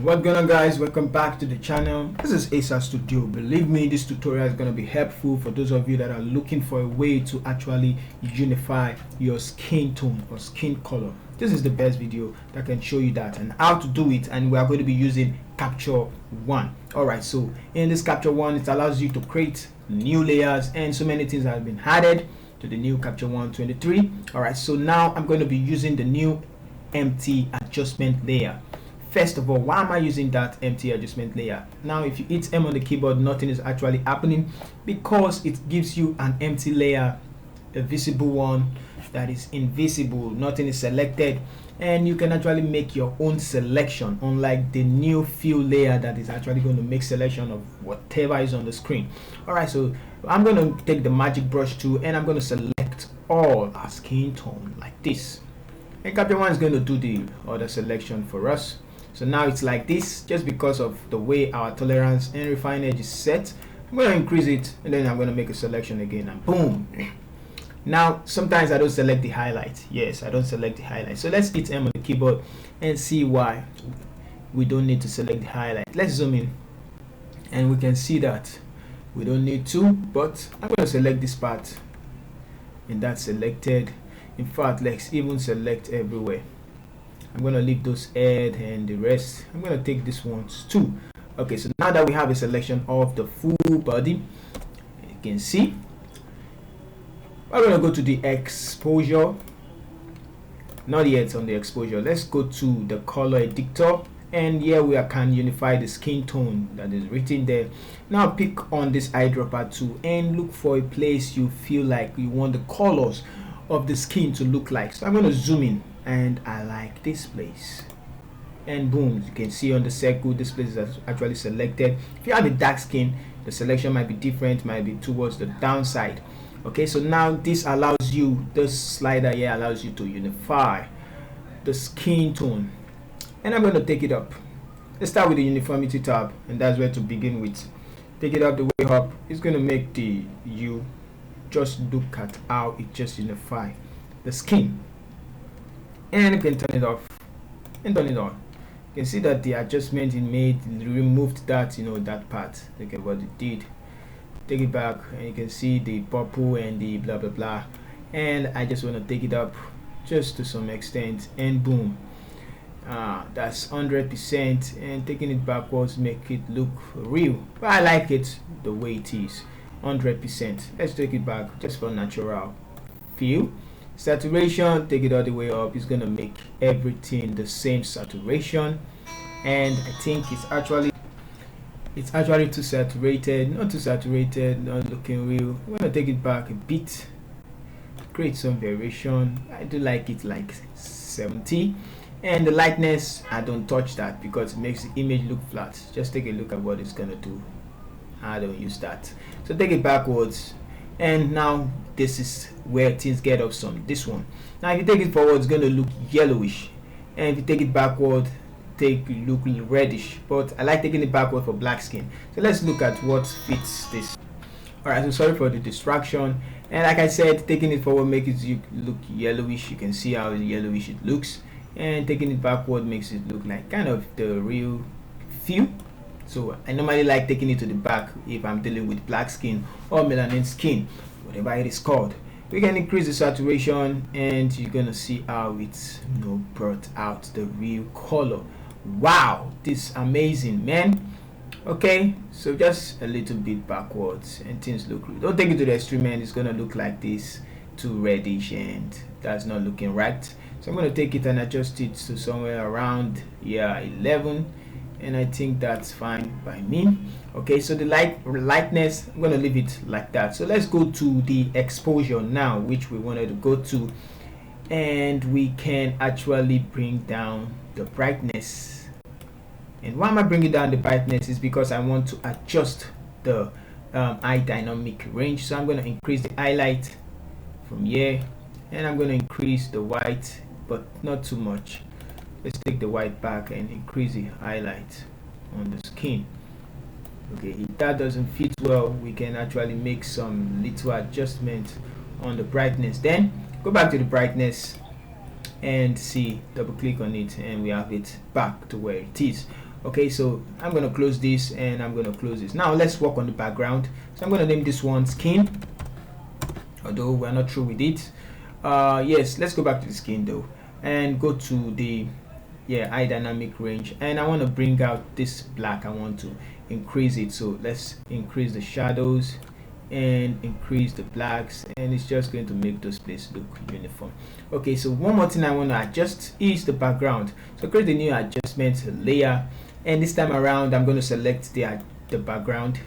What's going on, guys? Welcome back to the channel. This is Asa Studio. Believe me, this tutorial is going to be helpful for those of you that are looking for a way to actually unify your skin tone or skin color. This is the best video that can show you that and how to do it, and we are going to be using Capture One. Alright, so in this Capture One, it allows you to create new layers, and so many things have been added to the new Capture One 23. Alright, so now I'm going to be using the new empty adjustment layer. First of all, why am I using that empty adjustment layer? Now, if you hit M on the keyboard, nothing is actually happening because it gives you an empty layer, a visible one that is invisible, nothing is selected, and you can actually make your own selection, unlike the new fill layer that is actually going to make selection of whatever is on the screen. Alright, so I'm going to take the magic brush tool and I'm going to select all our skin tone like this. And Capture One is going to do the other selection for us. So now it's like this just because of the way our tolerance and refine edge is set. I'm going to increase it and then I'm going to make a selection again and boom. Now sometimes I don't select the highlight. Yes, I don't select the highlight. So let's hit M on the keyboard and see why we don't need to select the highlight. Let's zoom in and we can see that we don't need to, but I'm going to select this part and that's selected. In fact, let's even select everywhere. I'm going to leave those head and the rest. I'm going to take this ones too. Okay, so now that we have a selection of the full body, you can see we're going to go to the exposure. Not yet on the exposure. Let's go to the color editor, and here we can unify the skin tone that is written there. Now pick on this eyedropper tool and look for a place you feel like you want the colors of the skin to look like. So I'm going to zoom in and I like this place, and boom, you can see on the circle this place is actually selected. If you have a dark skin, the selection might be different, might be towards the downside. Okay, so now this allows you, this slider here allows you to unify the skin tone, and I'm going to take it up. Let's start with the uniformity tab, and that's where to begin with. Take it up the way up. It's going to make the you just look at how it just unify the skin. And you can turn it off and turn it on. You can see that the adjustment it made removed that, that part. Look at what it did. Take it back and you can see the purple and the blah blah blah, and I just want to take it up just to some extent, and boom, that's 100%, and taking it backwards make it look real, but I like it the way it is 100%. Let's take it back just for natural feel. Saturation, take it all the way up. It's gonna make everything the same saturation, and I think it's actually too saturated. Not too saturated, not looking real. I'm gonna take it back a bit, create some variation. I do like it like 70, and the lightness I don't touch that because it makes the image look flat. Just take a look at what it's gonna do. I don't use that, so take it backwards. And now this is where things get awesome. This one. Now if you take it forward, it's going to look yellowish, and if you take it backward, look reddish. But I like taking it backward for black skin. So let's look at what fits this. Alright, so sorry for the distraction. And like I said, taking it forward makes it look yellowish. You can see how yellowish it looks, and taking it backward makes it look like kind of the real feel. So I normally like taking it to the back if I'm dealing with black skin or melanin skin, whatever it is called. We can increase the saturation, and you're gonna see how it's brought out the real color. Wow, this is amazing, man. Okay, so just a little bit backwards and things look real. Don't take it to the extreme end, it's gonna look like this, too reddish, and that's not looking right. So I'm gonna take it and adjust it to somewhere around 11. And I think that's fine by me. Okay, so the lightness, I'm going to leave it like that. So let's go to the exposure now, which we wanted to go to, and we can actually bring down the brightness. And why am I bringing down the brightness is because I want to adjust the eye dynamic range. So I'm going to increase the highlight from here, and I'm going to increase the white, but not too much. Let's take the white back and increase the highlight on the skin. Okay, if that doesn't fit well, we can actually make some little adjustment on the brightness. Then go back to the brightness and see, double click on it, and we have it back to where it is. Okay, so I'm going to close this and I'm going to close this. Now let's work on the background. So I'm going to name this one skin, although we're not through with it. Yes, let's go back to the skin though and go to the high dynamic range, and I want to bring out this black. I want to increase it, so let's increase the shadows and increase the blacks, and it's just going to make those places look uniform. Okay, so one more thing I want to adjust is the background. So create a new adjustment layer, and this time around I'm going to select the background.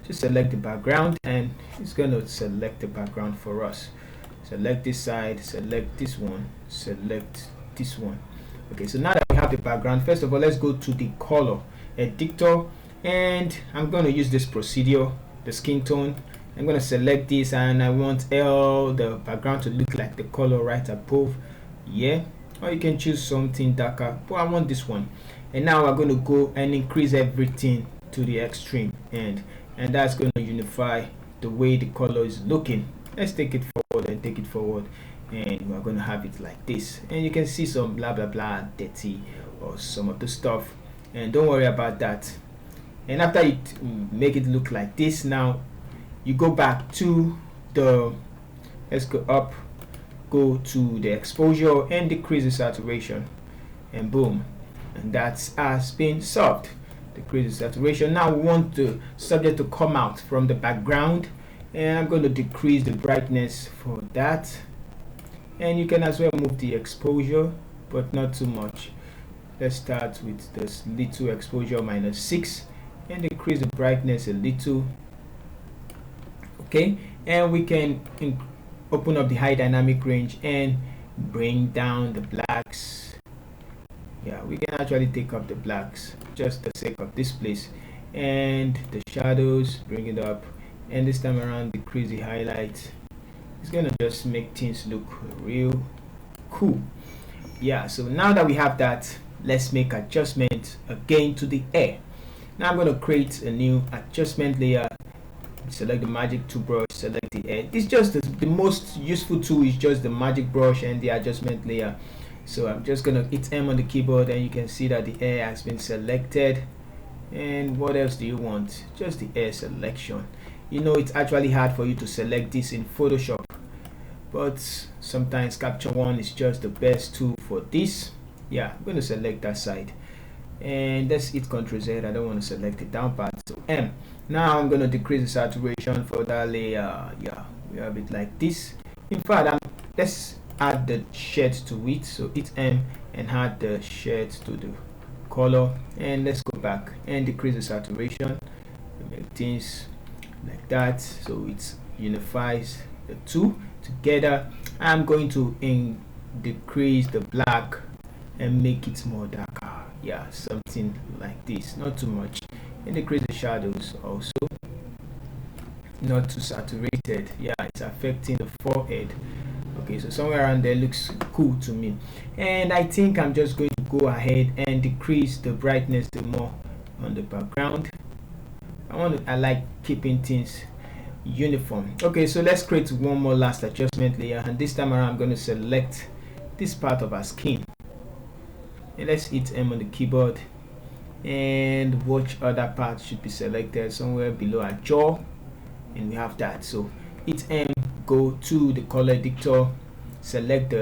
Just select the background, and it's going to select the background for us. Select this side, select this one, select this one. Okay, so now that we have the background, first of all, let's go to the color editor, and I'm going to use this procedure, the skin tone. I'm going to select this, and I want the background to look like the color right above. Yeah, or you can choose something darker, but I want this one. And now we're going to go and increase everything to the extreme end, and that's going to unify the way the color is looking. Let's take it forward and take it forward, and we're going to have it like this, and you can see some blah blah blah dirty or some of the stuff, and don't worry about that. And after you make it look like this, now you go back to the, let's go up, go to the exposure and decrease the saturation, and boom, and that has been solved. Decrease the saturation. Now we want the subject to come out from the background, and I'm going to decrease the brightness for that. And you can as well move the exposure, but not too much. Let's start with this little exposure -6 and decrease the brightness a little. Okay, and we can open up the high dynamic range and bring down the blacks. Yeah, we can actually take up the blacks just for the sake of this place, and the shadows, bring it up, and this time around decrease the highlight. It's gonna just make things look real cool. Yeah, so now that we have that, let's make adjustment again to the air. Now I'm going to create a new adjustment layer. Select the magic tool brush, select the air. It's just the most useful tool is just the magic brush and the adjustment layer. So I'm just going to hit M on the keyboard, and you can see that the air has been selected. And what else do you want? Just the air selection. You know, it's actually hard for you to select this in Photoshop, but sometimes Capture One is just the best tool for this. Yeah, I'm going to select that side, and let's hit Ctrl Z. I don't want to select the down part, so M. Now I'm going to decrease the saturation for that layer. Yeah, we have it like this. In fact, let's add the shade to it, so hit M and add the shade to the color, and let's go back and decrease the saturation, make things like that so it unifies the two together. I'm going to decrease the black and make it more darker. Yeah, something like this, not too much. And decrease the shadows also, not too saturated. Yeah, it's affecting the forehead. Okay, so somewhere around there looks cool to me. And I think I'm just going to go ahead and decrease the brightness the more on the background. I like keeping things uniform. Okay, so let's create one more last adjustment layer, and this time around I'm going to select this part of our skin, and let's hit M on the keyboard, and watch other parts should be selected somewhere below our jaw, and we have that. So hit M, go to the color editor, select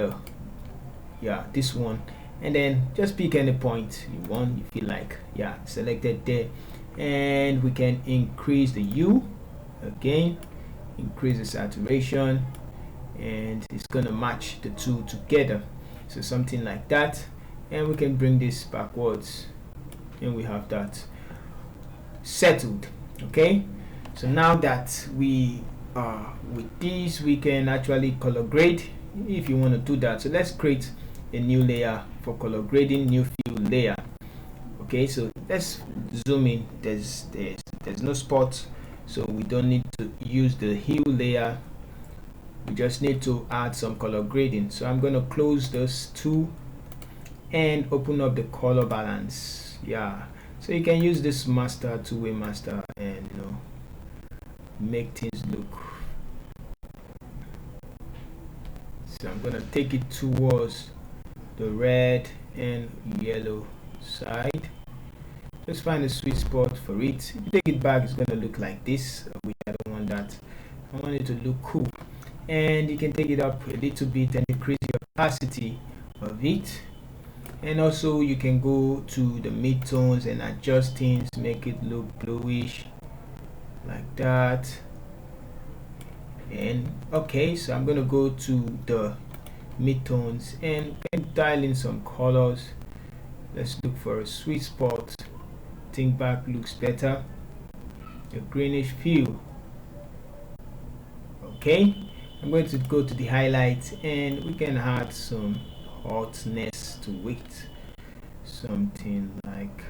this one, and then just pick any point you want, you feel like. Yeah, selected there, and we can increase the hue again, increase the saturation, and it's gonna match the two together, so something like that. And we can bring this backwards, and we have that settled. Okay, so now that we are with this, we can actually color grade if you want to do that. So let's create a new layer for color grading, new fill layer. Okay, so let's zoom in. There's no spot, so we don't need to use the hue layer. We just need to add some color grading. So I'm going to close those two and open up the color balance. Yeah, so you can use this master, two-way master, and make things look. So I'm going to take it towards the red and yellow side, Just find a sweet spot for it. If you take it back, it's going to look like this, which I don't want that. I want it to look cool. And you can take it up a little bit and increase your opacity of it. And also you can go to the midtones and adjust things, make it look bluish like that. And okay, so I'm going to go to the midtones and dial in some colors. Let's look for a sweet spot. Think back looks better, a greenish hue. Okay, I'm going to go to the highlights and we can add some hotness to it, something like,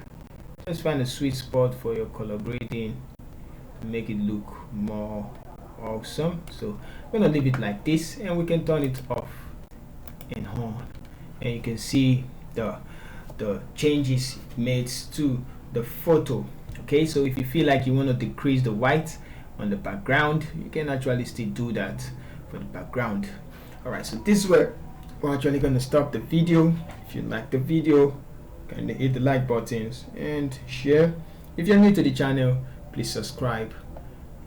just find a sweet spot for your color grading to make it look more awesome. So I'm gonna leave it like this and we can turn it off and on, and you can see the changes made to the photo. Okay, so if you feel like you want to decrease the white on the background, you can actually still do that for the background. All right, so this is where we're actually going to stop the video. If you like the video, kindly hit the like buttons and share. If you're new to the channel, please subscribe,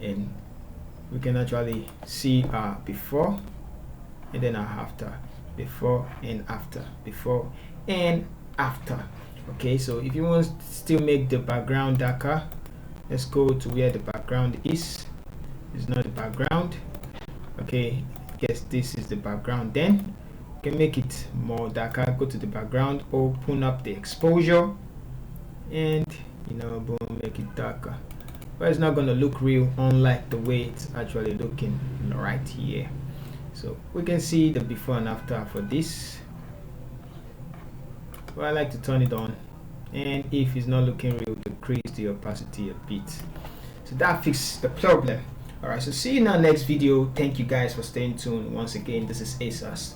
and we can actually see our before and then our after, before and after, before and after. Okay, so if you want to still make the background darker, let's go to where the background is. It's not the background. Okay, yes, this is the background. Then you can make it more darker. Go to the background, open up the exposure, and boom, make it darker. But it's not going to look real, unlike the way it's actually looking right here. So we can see the before and after for this. But I like to turn it on, and if it's not looking real, decrease the opacity a bit. So that fixes the problem. All right, so see you in our next video. Thank you guys for staying tuned. Once again, this is ASAS.